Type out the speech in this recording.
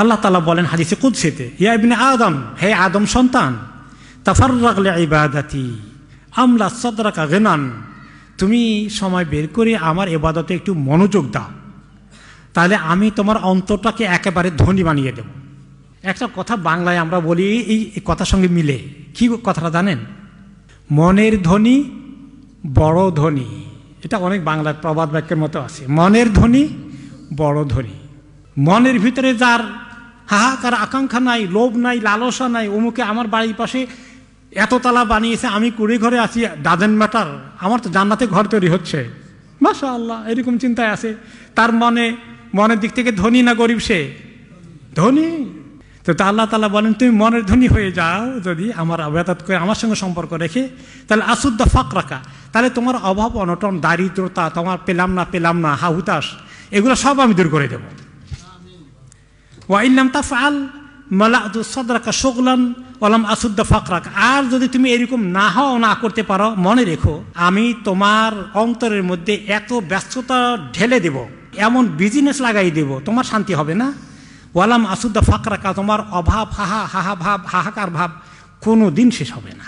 আল্লাহ তাআলা বলেন হাদিসে কুদসিতে, ইয়া ইবনে আদম, হে আদম সন্তান, তাফাররাগ লিইবাদাতি আমলা সাদরাকা গিনান, তুমি সময় বের করে আমার ইবাদতে একটু মনোযোগ দাও, তাহলে আমি তোমার অন্তরটাকে একেবারে ধনী বানিয়ে দেব। একটা কথা বাংলায় আমরা বলি, এই কথার সঙ্গে মিলে, কি কথাটা জানেন? মনের ধনী বড় ধনী। এটা অনেক বাংলায় প্রবাদ বাক্যের মতো আছে, মনের ধনী বড় ধনী। মনের ভিতরে যার হাহাকার আকাঙ্ক্ষা নাই, লোভ নাই, লালসা নাই, অমুকে আমার বাড়ির পাশে এততলা বানিয়েছে, আমি কুড়ি ঘরে আছি, ডাজেন্ট ম্যাটার, আমার তো জান্নাতে ঘর তৈরি হচ্ছে, মাশাআল্লাহ, এরকম চিন্তায় আছে। তার মনের দিক থেকে ধনী না গরিব? সে ধনী। তো আল্লাহ তাআলা বলেন, তুমি মনের ধনী হয়ে যাও যদি আমার ইবাদত করে, আমার সঙ্গে সম্পর্ক রেখে, তাহলে আসুদ্দা ফাকরাকা, তাহলে তোমার অভাব অনটন, দারিদ্রতা, তোমার পেলাম না হাহুতাস, এগুলো সব আমি দূর করে দেব। ওয়া ইল্লাম তাফআল মালা'তু সাদরাকা শুগলান ওয়া লাম আসুদ্দা ফাকরাকা, আর যদি তুমি এরকম না করতে পারো, মনে রেখো আমি তোমার অন্তরের মধ্যে এত ব্যস্ততা ঢেলে দেব, এমন বিজনেস লাগাই দেব, তোমার শান্তি হবে না। ওয়ালাম আসুদ্দা ফাকরাকা, তোমার অভাব হাহাকার ভাব কোনো দিন শেষ হবে না।